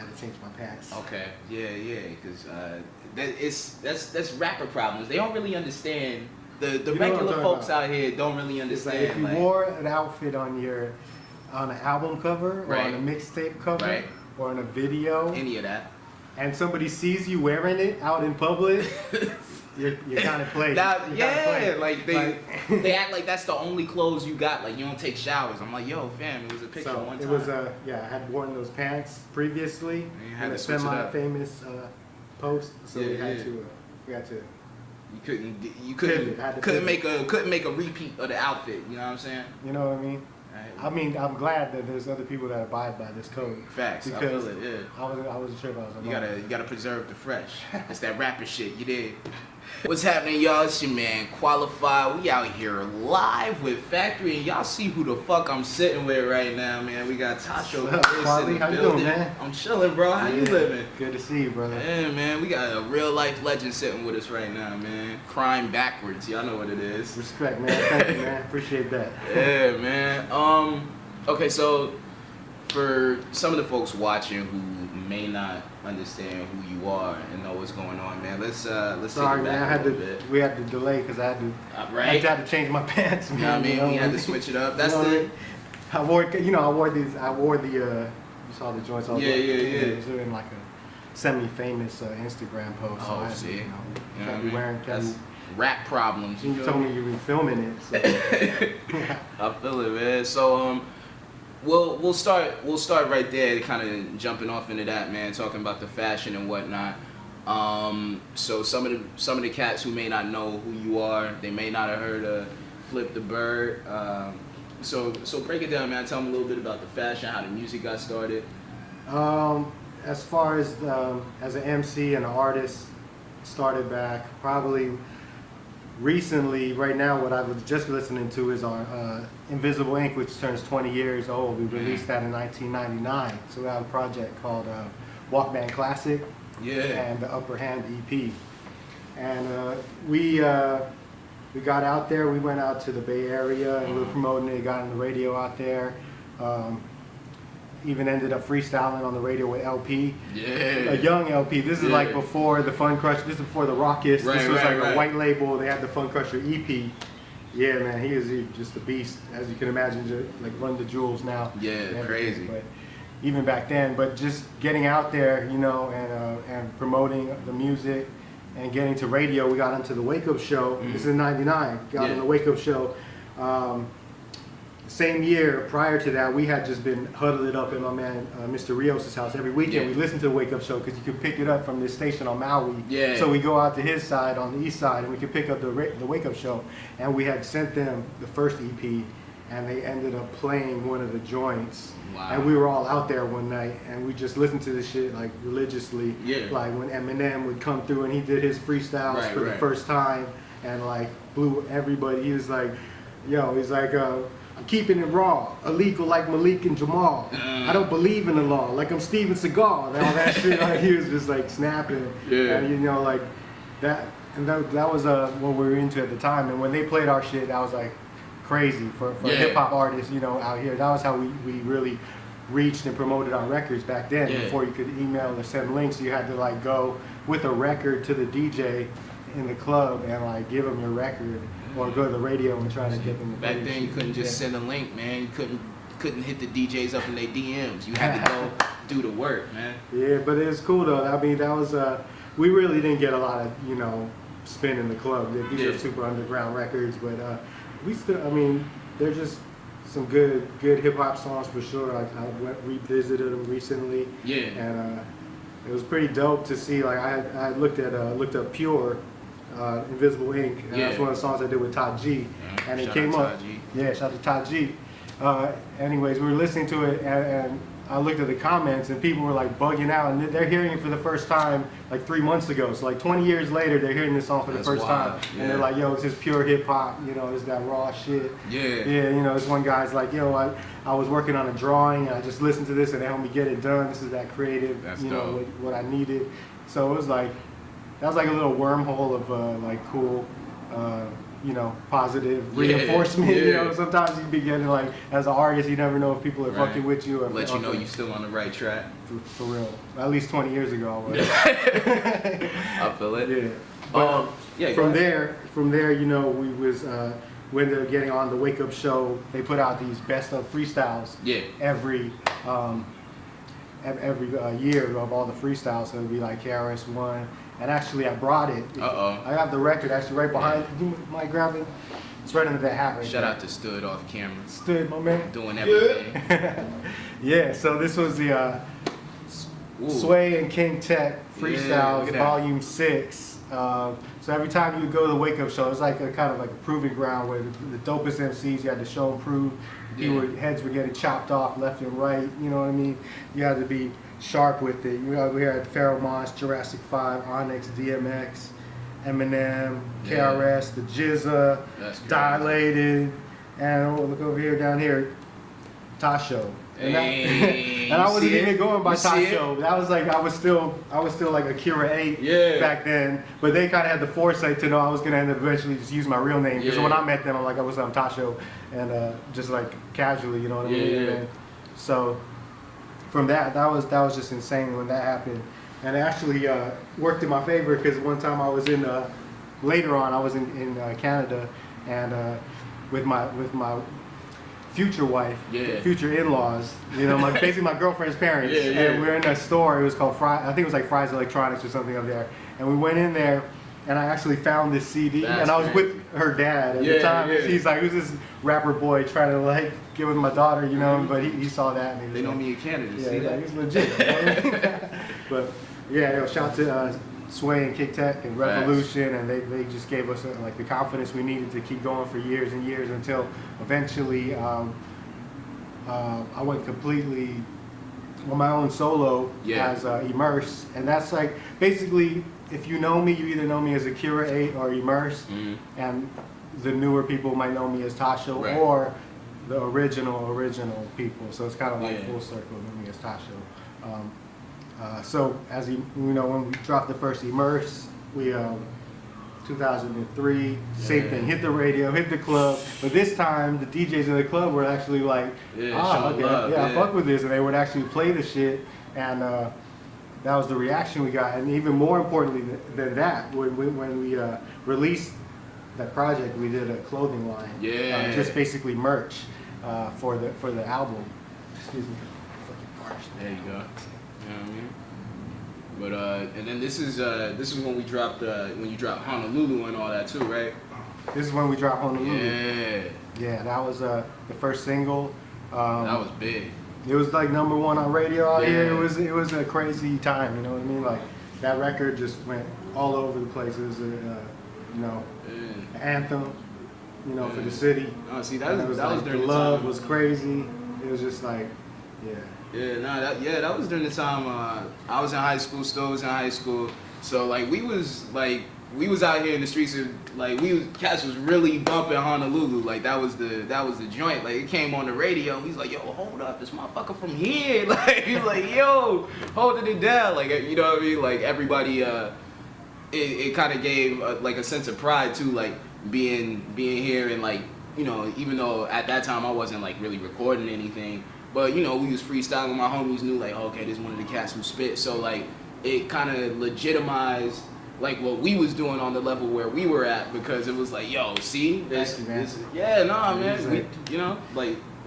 had to change my pants. Okay, yeah, because that's rapper problems. They don't really understand. The regular folks out here don't really understand. Like if you wore an outfit on an album cover or on a mixtape cover or on a video, any of that, and somebody sees you wearing it out in public, you're kind of played. Like they act like that's the only clothes you got. Like you don't take showers. I'm like, yo, fam, it was a picture one time. It was I had worn those pants previously in a semi-famous post, so we had to. You couldn't make a repeat of the outfit. You know what I'm saying? You know what I mean? I mean, I'm glad that there's other people that abide by this code. Facts. I feel it. Yeah. I wasn't sure if I was alone. You gotta preserve the fresh. It's that rapper shit. You did. What's happening, y'all? It's your man Kwalified. We out here live with Factory, and y'all see who the fuck I'm sitting with right now, man. We got Tassho Pearce in the building. How you doing, man? I'm chilling, bro. How you living? Good to see you, brother. Yeah, man. We got a real life legend sitting with us right now, man. Crime backwards. Y'all know what it is. Respect, man. Thank you, man. Appreciate that. Yeah, man. Okay, so for some of the folks watching who may not understand who you are and know what's going on, man, let's Sorry, take it back a little bit. We had to delay because I had to change my pants. You know what I mean? We had to switch it up. That's I wore the you saw the joints. Yeah. It was in like a semi-famous Instagram post. Oh, so see. That's rap problems. You told me you were filming it. So. I feel it, man. So we'll start right there, kind of jumping off into that, man, talking about the fashion and whatnot. So some of the cats who may not know who you are, they may not have heard of Flip the Bird. So break it down, man. Tell me a little bit about the fashion, how the music got started. As far as an MC and an artist, started back probably recently. Right now, what I was just listening to is our Invisible Ink, which turns 20 years old. We released that in 1999. So we have a project called Walkman Classic and the Upper Hand EP. And we got out there. We went out to the Bay Area and we were promoting it. Got on the radio out there. Even ended up freestyling on the radio with LP. A young LP. This is like before the Fun Crusher. This is before the Raucous. This was like a white label. They had the Fun Crusher EP. Yeah, man, he is just a beast, as you can imagine. Just like Run the Jewels now. Yeah, crazy. But even back then, but just getting out there, you know, and promoting the music and getting to radio. We got onto the Wake Up Show. This is in '99. Got on the Wake Up Show. Same year, prior to that, we had just been huddled up in my man Mr. Rios' house every weekend. We listened to the Wake Up Show because you could pick it up from this station on Maui. So we go out to his side on the east side and we could pick up the Wake Up Show. And we had sent them the first EP and they ended up playing one of the joints. And we were all out there one night and we just listened to this shit like religiously. Like when Eminem would come through and he did his freestyles for the first time and like blew everybody. He was like, yo, he's like, I'm keeping it raw, illegal like Malik and Jamal. I don't believe in the law, like I'm Steven Seagal. And all that shit, like, he was just like snapping. And you know, like that, and that was what we were into at the time. And when they played our shit, that was like crazy for hip hop artists, you know, out here. That was how we really reached and promoted our records back then. Before you could email or send links, you had to like go with a record to the DJ in the club and like give them your record. Or go to the radio and try to get them to play. Back then you couldn't just send a link, man. You couldn't hit the DJs up in their DMs. You had to go do the work, man. Yeah, but it was cool though. I mean, that was we really didn't get a lot of, you know, spin in the club. These are super underground records, but we still, I mean, they're just some good hip hop songs for sure. I revisited them recently. And it was pretty dope to see. Like I looked up Pure. Invisible Ink, and that's one of the songs I did with Todd G. And it came up. Shout out to Todd G. Anyways, we were listening to it, and I looked at the comments, and people were like bugging out, and they're hearing it for the first time like 3 months ago. So like 20 years later, they're hearing this song for the first time, and they're like, "Yo, it's just pure hip hop. You know, it's that raw shit." You know, this one guy's like, "Yo, I was working on a drawing, and I just listened to this, and they helped me get it done. This is that creative, you know, what I needed." So it was like. That was like a little wormhole of like cool positive reinforcement. Yeah. Sometimes you be getting like, as an artist, you never know if people are fucking with you. Or let you know you're still on the right track. For real. At least 20 years ago I was. I feel it. Yeah. But from there, we ended up getting on the Wake Up Show. They put out these best of freestyles. Yeah. Every year of all the freestyles. So it'd be like KRS-One. And actually, I brought it. I have the record actually right behind. You might grab it. It's right under that hat right Shout out to Stood off camera. Stood, my man. Doing everything. Yeah, so this was the Sway and King Tech Freestyles Volume 6. So every time you would go to the Wake Up Show, it was like a kind of like a proving ground where the dopest MCs, you had to show and prove. Heads were getting chopped off left and right, you know what I mean? You had to be sharp with it. We had Pharoah Monch, Jurassic 5, Onyx, DMX, Eminem, KRS, the Jizza, Dilated, and look over here, down here, Tassho. And I wasn't even going by Tassho. That was like I was still like Akira 8 back then. But they kind of had the foresight to know I was gonna end up eventually just use my real name. Because when I met them, I'm like, I'm Tassho, and just like casually, you know what I mean? And so from that was just insane when that happened, and it actually worked in my favor because one time I was later on I was in Canada, and with my future wife, future in-laws, basically my girlfriend's parents, and we were in a store. It was called I think it was like Fry's Electronics or something up there, and we went in there. And I actually found this CD, and I was with her dad at the time. And she's like, "Who's this rapper boy trying to like get with my daughter?" But he saw that. And they know me in Canada. Yeah, see that? He's legit. But shout out to Sway and Kick Tech and Revolution, and they just gave us like the confidence we needed to keep going for years and years until eventually I went completely on my own solo as Immerse, and that's like basically. If you know me, you either know me as Akira 8 or Immerse, and the newer people might know me as Tassho or the original people. So it's kind of like full circle, know me as Tassho. So as when we dropped the first Immerse, we 2003, same thing, hit the radio, hit the club, but this time the DJs in the club were actually like, I fuck with this, and they would actually play the shit, and that was the reaction we got. And even more importantly than that, when we released that project, we did a clothing line, just basically merch for the album. Excuse me, fucking parched. There you go. You know what I mean? But and then this is when we dropped when you dropped Honolulu and all that too, right? This is when we dropped Honolulu. Yeah, that was the first single. That was big. It was like #1 on radio out here. It was a crazy time, you know what I mean? Like that record just went all over the place. It was an anthem, for the city. Oh, see, that was during the love time. Was crazy. It was just like, that was during the time I was in high school. Still was in high school. So like we was out here in the streets of cats was really bumping Honolulu. Like that was the joint. Like it came on the radio. He's like, yo, hold up, this motherfucker from here. Like he's like, yo, holding it down. Like you know what I mean? Like everybody, it kind of gave like a sense of pride too. Like being here and like even though at that time I wasn't like really recording anything, but we was freestyling. My homies knew like, okay, this is one of the cats who spit. So like it kind of legitimized. Like what we was doing on the level where we were at, because it was like, yo, see, this man,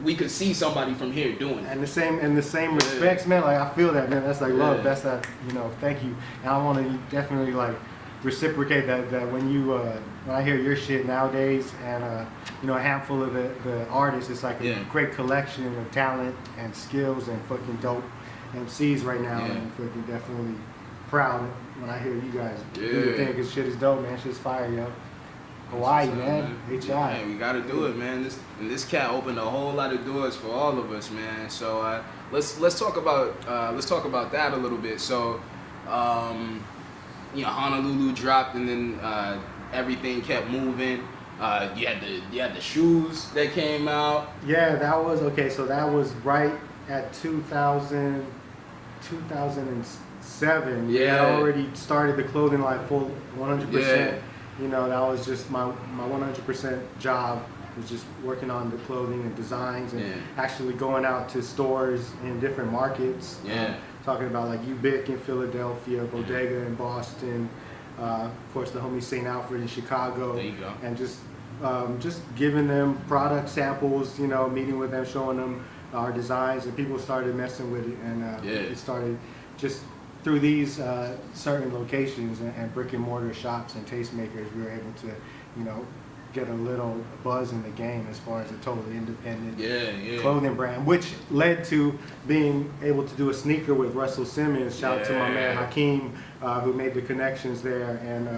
we could see somebody from here doing it. And the same respects, man. Like I feel that, man. That's like love. That's that, thank you. And I want to definitely like reciprocate that when I hear your shit nowadays, and a handful of the artists, it's like a great collection of talent and skills and fucking dope MCs right now, and fucking definitely proud when I hear you guys do your thing, because shit is dope, man. Shit's fire, yo. Hawaii, man. HI. Man, we gotta do it, man. This cat opened a whole lot of doors for all of us, man. So let's talk about that a little bit. So Honolulu dropped, and then everything kept moving. You had the shoes that came out. Yeah, that was okay. So that was right at 2007. Yeah, I already started the clothing line full 100%. you know, that was just my 100% job, was just working on the clothing and designs and actually going out to stores in different markets. Talking about like UBIC in Philadelphia, Bodega in Boston, of course the homie St. Alfred in Chicago. There you go. And just giving them product samples, you know, meeting with them, showing them our designs, and people started messing with it, and it started just through these certain locations and brick and mortar shops and tastemakers, we were able to, you know, get a little buzz in the game as far as a totally independent clothing brand, which led to being able to do a sneaker with Russell Simmons. Shout out to my man Hakeem, who made the connections there, and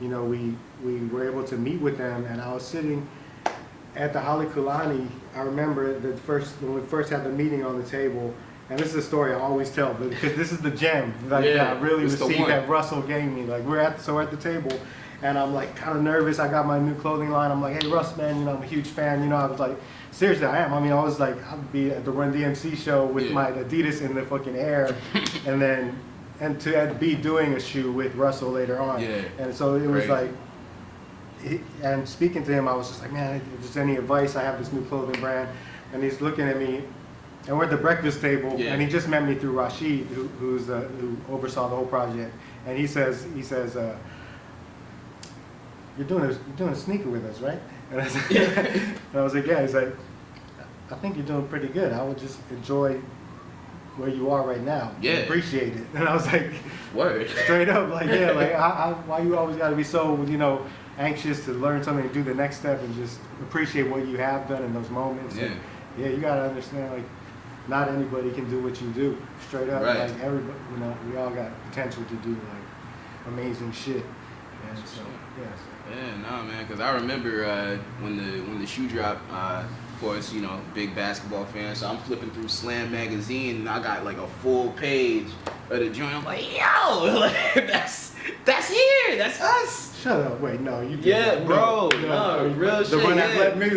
you know, we were able to meet with them, and I was sitting at the Halekulani. I remember when we first had the meeting on the table, and this is a story I always tell, but because this is the gem that I really received that Russell gave me. Like we're at the table, and I'm like kind of nervous. I got my new clothing line. I'm like, hey Russ, man, you know, I'm a huge fan. You know, I was like, seriously, I am. I mean, I was like, I'd be at the Run DMC show with my Adidas in the fucking air, and to be doing a shoe with Russell later on. And so it was like, and speaking to him, I was just like, man, if there's any advice, I have this new clothing brand, and he's looking at me, and we're at the breakfast table, and he just met me through Rashid, who oversaw the whole project, and he says, you're doing a sneaker with us, right? And I was like, yeah. He's like, I think you're doing pretty good. I would just enjoy where you are right now. Appreciate it. And I was like, word. Straight up, like, like, why you always got to be so, you know, anxious to learn something and do the next step and just appreciate what you have done in those moments. And you got to understand, like, not anybody can do what you do. Straight up, like, everybody, you know, we all got potential to do, like, amazing shit. And so, nah, man, because I remember when the shoe dropped, of course, you know, big basketball fan, so I'm flipping through Slam magazine, and I got like a full page of the joint. I'm like, yo, like, that's here, that's us. Shut up! Wait, no, you. Bro, no, real shit. The one that led me,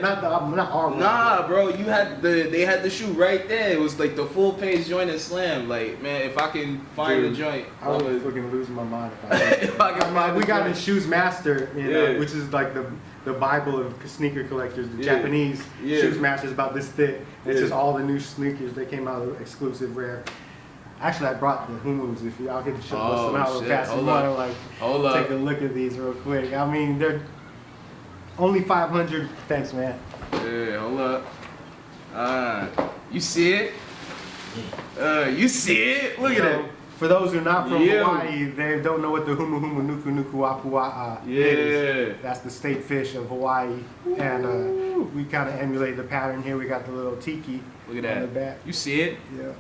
not our. Nah, bro, they had the shoe right there. It was like the full page joint in Slam. Like, man, if I can find the joint, I would fucking lose my mind if I can. We got in Shoes Master, which is like the Bible of sneaker collectors. The Japanese Shoes Master is about this thick. It's just all the new sneakers. They came out exclusive, rare. Actually, I brought the Humus. If I'll get the shit busted out real fast. You want to like take a look at these real quick. I mean, they're only 500. Thanks, man. Yeah, hold up. You see it? You see it? Look at it. For those who are not from Hawaii, they don't know what the Humu Humu Nuku Nuku Apua is. That's the state fish of Hawaii, and we kind of emulate the pattern here. We got the little tiki on the back. You see it? Yeah.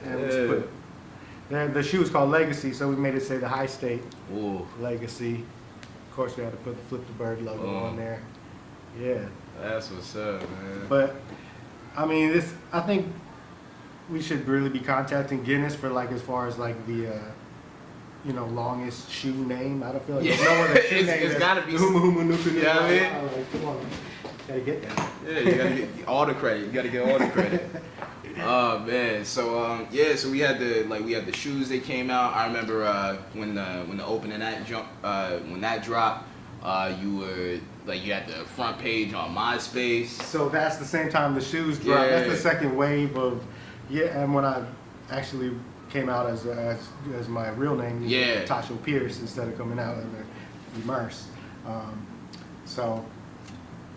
And the shoe is called Legacy, so we made it say the high state. Legacy. Of course, we had to put the Flip the Bird logo on there. Yeah. That's what's up, man. But I mean, I think we should really be contacting Guinness for like as far as like the you know, longest shoe name. I don't feel like there's no other shoe name. It's gotta be Humu Humu Nuku Nuku. Yeah, I mean, like, come on, gotta get that. Yeah, you gotta get all the credit. You gotta get all the credit. Oh man, so so we had the shoes that came out. I remember when the opening that when that dropped, you had the front page on MySpace. So that's the same time the shoes dropped. That's the second wave of and when I actually came out as my real name, Tassho Pearce, instead of coming out under Immerse. So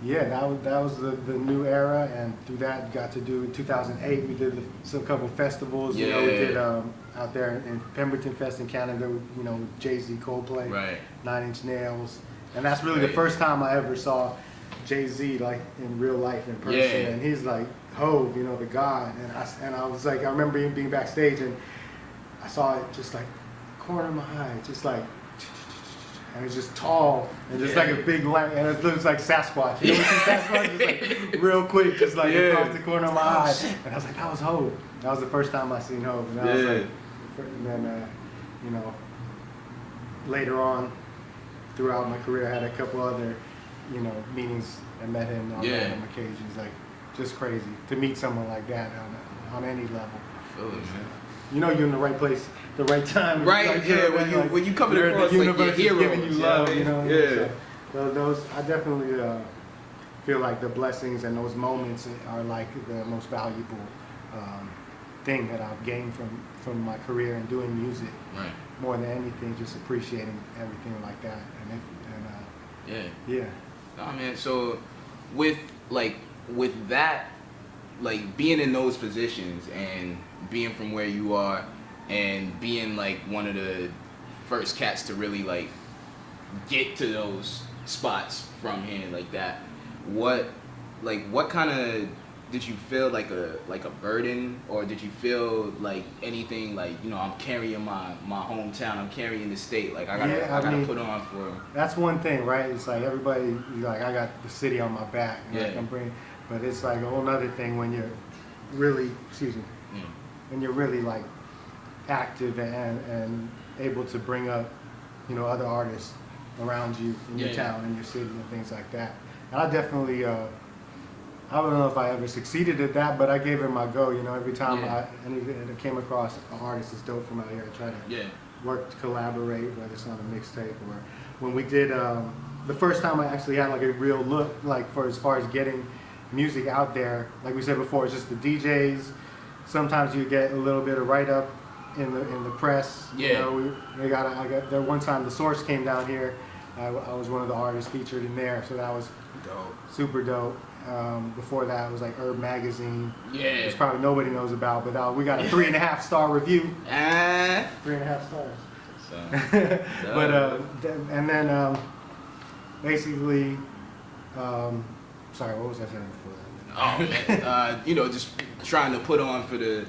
that was the new era, and through that got to do in 2008. We did some couple festivals. You know, we did out there in Pemberton Fest in Canada. You know, Jay-Z, Coldplay, 9 Inch Nails, and that's really the first time I ever saw Jay-Z like in real life in person. And he's like Hove, you know, the God. And I was like, I remember being backstage and I saw it just like corner of my eye, just like. And it was just tall and just like a big lamp, and it looks like Sasquatch. You know what Sasquatch? Just like real quick, just like across the corner of my eye. And I was like, that was Hov. That was the first time I seen Hov. And I was like, and then you know, later on, throughout my career, I had a couple other, you know, meetings and met him on random occasions. Like, just crazy to meet someone like that on any level. I feel it, man. you're in the right place, the right time. Right, like, yeah, when you coming across the like universe your is heroes, giving you love, Yeah. So those, I definitely feel like the blessings and those moments are like the most valuable thing that I've gained from my career and doing music. Right. More than anything, just appreciating everything like that. Yeah. Nah, man. So with that, like being in those positions and being from where you are and being like one of the first cats to really like get to those spots from here like that, what kind of did you feel like a burden, or did you feel like anything like, I'm carrying my hometown, I'm carrying the state, like I gotta put on for. That's one thing, right? It's like everybody, like I got the city on my back, yeah. But it's like a whole other thing when you're really, when you're really like active and able to bring up, other artists around you in your town, in your city, and things like that. And I definitely. I don't know if I ever succeeded at that, but I gave it my go. Every time I came across an artist that's dope from out here, I try to work to collaborate, whether it's on a mixtape or when we did the first time I actually had like a real look, like for as far as getting music out there. Like we said before, it's just the DJs. Sometimes you get a little bit of write up in the press. Yeah. I got there one time. The Source came down here. I was one of the artists featured in there, so that was dope. Super dope. Before that, it was like Herb Magazine. Yeah. Which probably nobody knows about, but we got a 3.5 star review. 3.5 stars. So, but and then basically, sorry, what was I saying before that? Oh man, just trying to put on for the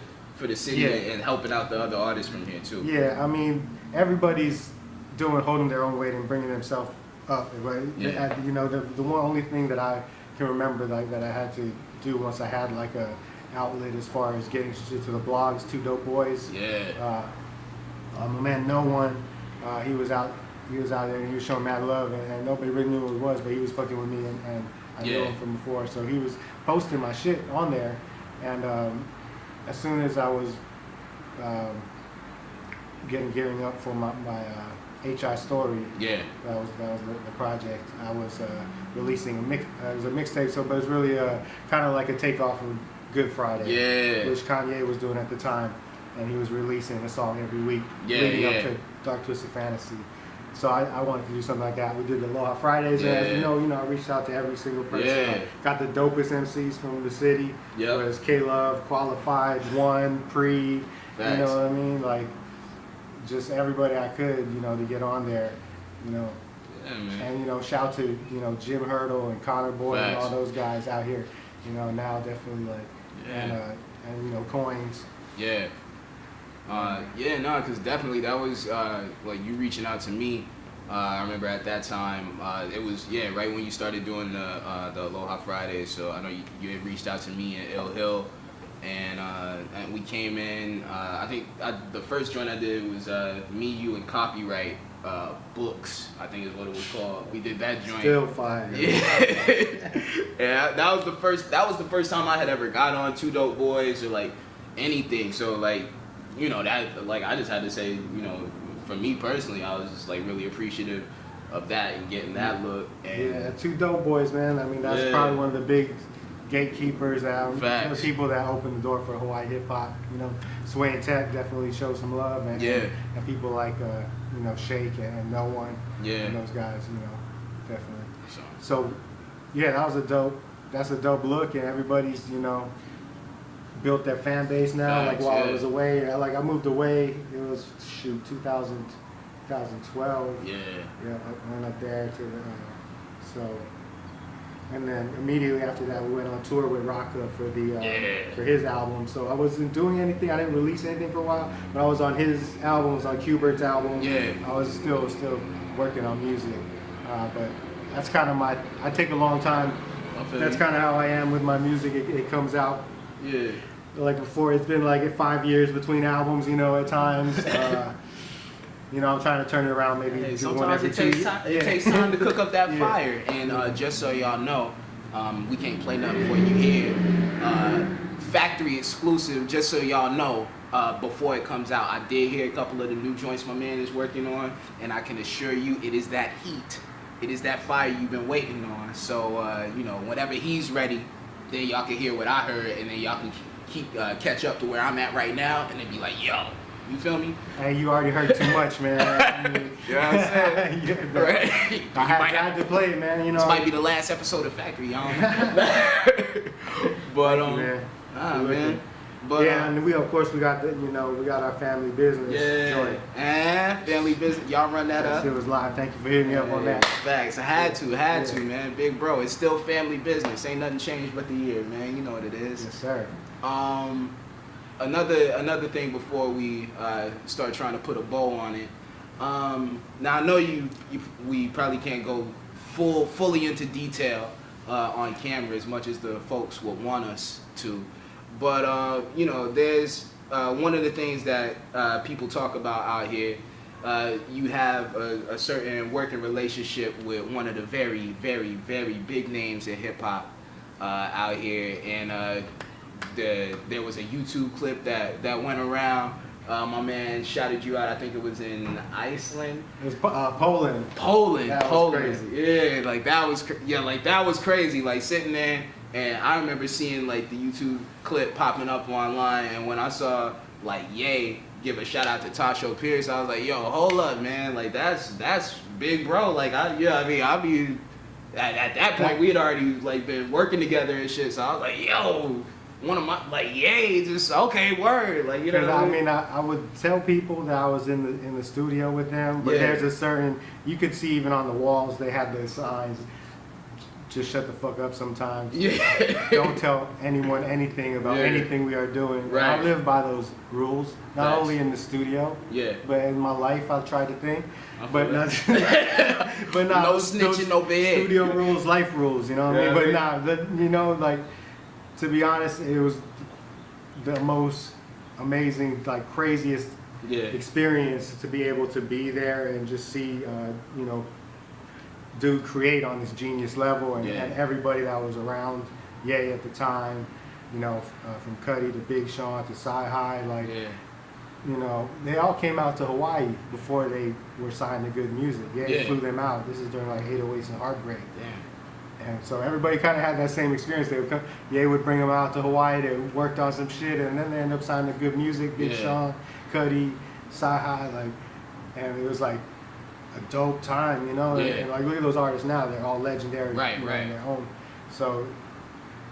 city and helping out the other artists from here too. Yeah, I mean everybody's holding their own weight and bringing themselves up. But the only thing that I can remember like that I had to do once I had like a outlet as far as getting shit to the blogs, Two Dope Boys. Yeah. My man No One, he was out there and he was showing mad love and nobody really knew who he was, but he was fucking with me and I knew him from before, so he was posting my shit on there, and as soon as I was gearing up for my HI Story. Yeah. That was the project. I was releasing it was a mixtape, but it was really kind of like a takeoff of Good Friday. Yeah. Which Kanye was doing at the time, and he was releasing a song every week leading up to Dark Twisted Fantasy. So I wanted to do something like that. We did the Aloha Fridays, and as you know, I reached out to every single person. Yeah. Got the dopest MCs from the city. Yeah. Whether it's K-Love, Qualified, One, Pre. Facts. You know what I mean? Like, just everybody I could, to get on there, Yeah, man. And shout to Jim Hurdle and Connor Boyd and all those guys out here, now definitely like and Coins. Yeah. Because definitely that was like you reaching out to me. I remember at that time it was right when you started doing the Aloha Fridays. So I know you had reached out to me at Ill Hill. And we came in. I think the first joint I did was me, you, and Copyright Books. I think is what it was called. We did that joint. Still fire. Yeah, that was the first. That was the first time I had ever got on Two Dope Boys or like anything. So like, that like I just had to say, for me personally, I was just like really appreciative of that and getting that look. And Two Dope Boys, man. I mean, that's probably one of the big gatekeepers the people that opened the door for Hawaii hip hop. Sway and Tech definitely showed some love, and people like Shake and No One, and those guys, definitely. So that's a dope look, and everybody's built their fan base now. Like while I was away, I moved away. It was 2012. Yeah. I went up there to and then immediately after that, we went on tour with Rocka for his album. So I wasn't doing anything. I didn't release anything for a while, but I was on his albums, on Q-Bert's album. Yeah. I was still working on music. But that's kind of I take a long time. That's kind of how I am with my music. It comes out. Yeah. Like before, it's been like 5 years between albums, at times. I'm trying to turn it around maybe sometimes it takes time. It takes time to cook up that fire. And just so y'all know, we can't play nothing for you here. Factory exclusive. Just so y'all know, before it comes out. I did hear a couple of the new joints my man is working on, and I can assure you it is that heat. It is that fire you've been waiting on. So, you know, whenever he's ready, then y'all can hear what I heard, and then y'all can catch up to where I'm at right now, and then be like, yo, you feel me? Hey, you already heard too much, man. I mean, you know what I'm saying? Yeah, Right? I had to play it, man. You know, this might be the last episode of Factory, y'all. But man. But yeah, and we of course we got we got our family business joint. And family business, y'all run that up. It was live. Thank you for hitting me up on that. Facts. I had to, man. Big bro, it's still family business. Ain't nothing changed but the year, man. You know what it is. Yes, sir. Another thing before we start trying to put a bow on it. Now I know we probably can't go fully into detail on camera as much as the folks would want us to, but you know, there's one of the things that people talk about out here. You have a certain working relationship with one of the very, very, very big names in hip hop out here, and there was a YouTube clip that went around. My man shouted you out. I think it was in Iceland. It was Poland. Poland. Was crazy. Yeah, like that was crazy. Like sitting there, and I remember seeing like the YouTube clip popping up online, and when I saw like Ye give a shout out to Tassho Pearce, I was like, yo, hold up, man. Like that's big, bro. Like I'll be at that point we had already like been working together and shit. So I was like, yo. One of my just okay, word, like you know. I mean, I would tell people that I was in the studio with them, but there's a certain, you could see even on the walls they had the signs. Just shut the fuck up sometimes. Yeah. Don't tell anyone anything about anything we are doing. Right. I live by those rules, not only in the studio, but in my life I try to think. But not, but no snitching over here. Studio rules, life rules, you know what I mean? But like. To be honest, it was the most amazing, like craziest experience to be able to be there and just see, dude create on this genius level, and everybody that was around Ye at the time, from Cudi to Big Sean to Sci-Hi, they all came out to Hawaii before they were signed to Good Music. Ye flew them out. This is during like 808s and Heartbreak. Damn. And so everybody kind of had that same experience. They would come, Ye would bring them out to Hawaii. They worked on some shit, and then they ended up signing to Good Music, Big Sean, Cudi, Sci-Hi, and it was like a dope time, And like look at those artists now; they're all legendary, right. In their own. So,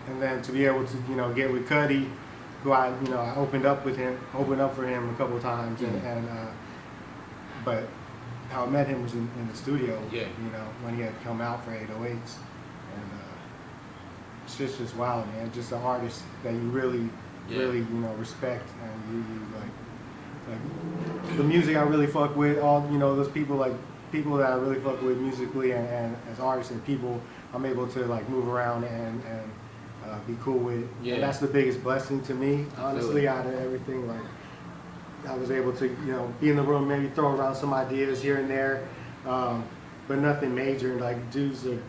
and then to be able to get with Cudi, who I opened up for him a couple of times, but how I met him was in the studio, when he had come out for 808s. And it's just wild, man. Just an artist that you really respect, and you like the music I really fuck with. All those people that I really fuck with musically and as artists and people, I'm able to like move around and be cool with. And that's the biggest blessing to me, honestly, out of everything. Like I was able to be in the room, maybe throw around some ideas here and there, but nothing major. Like dudes are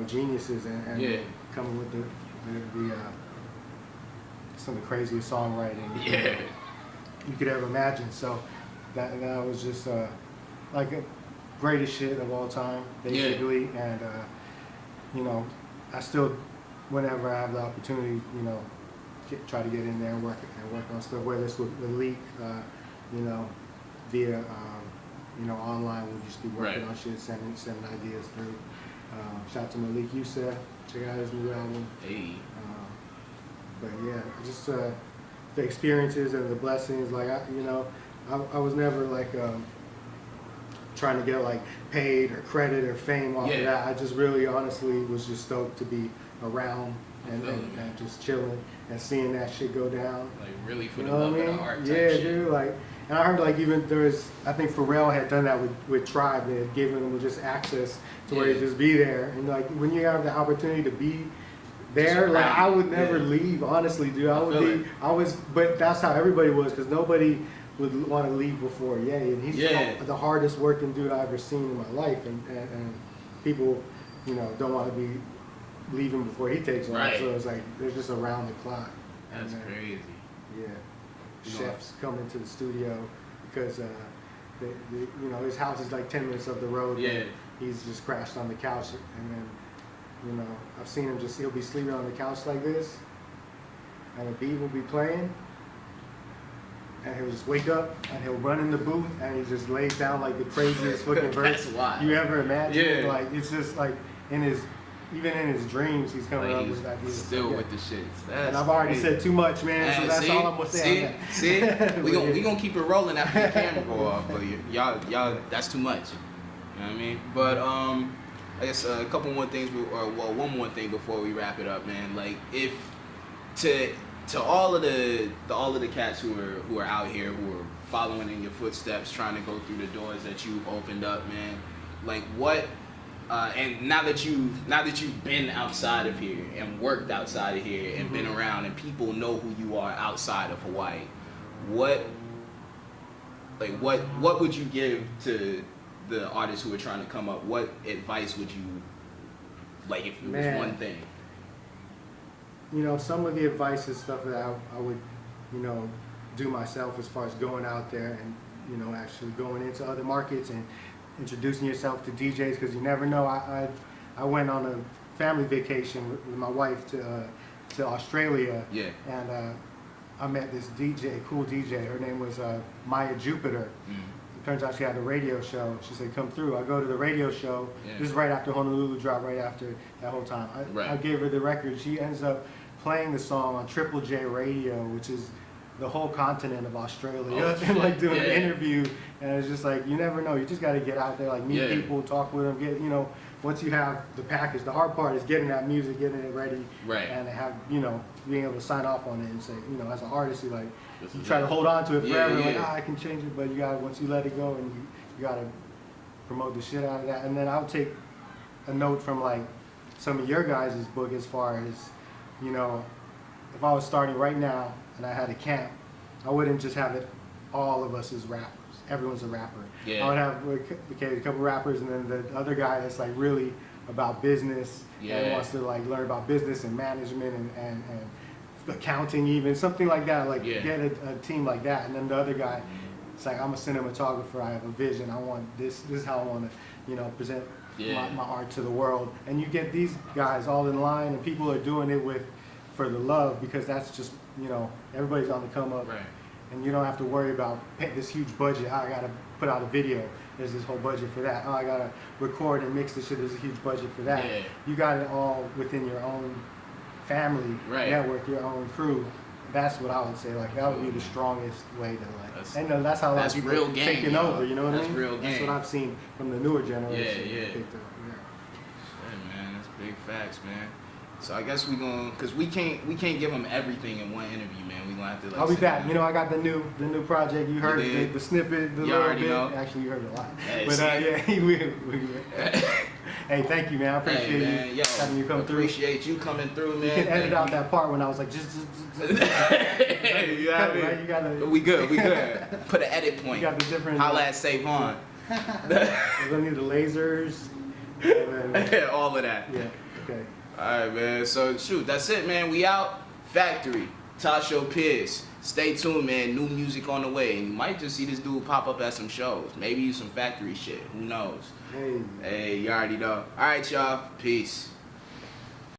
geniuses and coming with the some of the craziest songwriting you could ever imagine. So that was just like a greatest shit of all time, basically. And I still, whenever I have the opportunity, try to get in there and work on stuff, whether it's with the leak, via online, we'll just be working on shit, sending ideas through. Shout out to Malik Youssef, check out his new album. Hey. But yeah, just the experiences and the blessings. Like I was never like trying to get like paid or credit or fame off of that. I just really, honestly, was just stoked to be around and just chilling and seeing that shit go down. Like really for the love of the art type shit. Dude, like. And I heard like even I think Pharrell had done that with Tribe. They had given them just access to where you just be there. And like when you have the opportunity to be there, like I would never leave. Honestly, dude, but that's how everybody was, because nobody would want to leave before Ye. And he's the hardest working dude I've ever seen in my life. And people, don't want to be leaving before he takes off. So it's like there's just around the clock. That's crazy. Yeah. chefs come into the studio because you know, his house is like 10 minutes up the road. Yeah. He's just crashed on the couch, and then, you know, I've seen him he'll be sleeping on the couch like this, and a beat will be playing, and he'll just wake up, and he'll run in the booth, and he just lays down like the craziest fucking verse you ever imagined. Yeah. Like, it's just like, even in his dreams, he's coming up with ideas. Still with the shit. And I've already said too much, man, so that's all I'm going to say on that. See? We gonna keep it rolling after the camera go off, but y'all, that's too much. You know what I mean? But, I guess a couple more things, one more thing before we wrap it up, man. Like, if, to all of the cats who are out here, who are following in your footsteps, trying to go through the doors that you've opened up, man, like what, and now that you've been outside of here and worked outside of here and been around and people know who you are outside of Hawaii, what would you give to the artists who are trying to come up? What advice would you, like, if it was one thing? You know, some of the advice is stuff that I would, you know, do myself as far as going out there and, you know, actually going into other markets and introducing yourself to DJs, because you never know. I went on a family vacation with my wife to Australia, and I met this cool DJ. Her name was Maya Jupiter. Turns out she had a radio show. She said, come through. I go to the radio show. This is right after Honolulu dropped, right after that whole time. I gave her the record. She ends up playing the song on Triple J Radio, which is the whole continent of Australia, and like doing an interview. And it's just like, you never know. You just got to get out there, like meet people, talk with them, get, you know, once you have the package, the hard part is getting that music, getting it ready, and have, you know, being able to sign off on it and say, you know, as an artist, you like, you try to hold on to it forever, like, I can change it, but you got, once you let it go, and you got to promote the shit out of that. And then I'll take a note from like some of your guys' book as far as, you know, if I was starting right now and I had a camp, I wouldn't just have it all of us as rappers. Everyone's a rapper. I would have a couple rappers, and then the other guy that's like really about business and wants to like learn about business and management and accounting, even something like that. Like get a team like that, and then the other guy, it's like, I'm a cinematographer. I have a vision. I want this. This is how I want to, you know, present my art to the world. And you get these guys all in line, and people are doing it for the love, because that's just, you know, everybody's on the come up. And you don't have to worry about this huge budget. I gotta put out a video. There's this whole budget for that. I gotta record and mix this shit. There's a huge budget for that. You got it all within your own family network, your own crew. That's what I would say. Like, that would be the strongest way to like. And that's how a lot of people taking over. You know what I mean? Real game. That's what I've seen from the newer generation. Shit, man, that's big facts, man. So I guess we gonna, cause we can't give them everything in one interview, man. We gonna have to. Like, I'll be back. You know, I got the new project. You heard the snippet, the little bit. Know. Actually, you heard a lot. Hey, thank you, man. I appreciate you having you come through. Appreciate you coming through, man. You can edit out that part when I was like, you gotta. We good. Put an edit point. You got the different. Holla at Save On. We're gonna need the lasers. And then, all of that. Yeah. Okay. Alright, man. So, shoot, that's it, man. We out. Factory. Tassho Pearce. Stay tuned, man. New music on the way. And you might just see this dude pop up at some shows. Maybe some Factory shit. Who knows? Hey, you already know. Alright, y'all. Peace.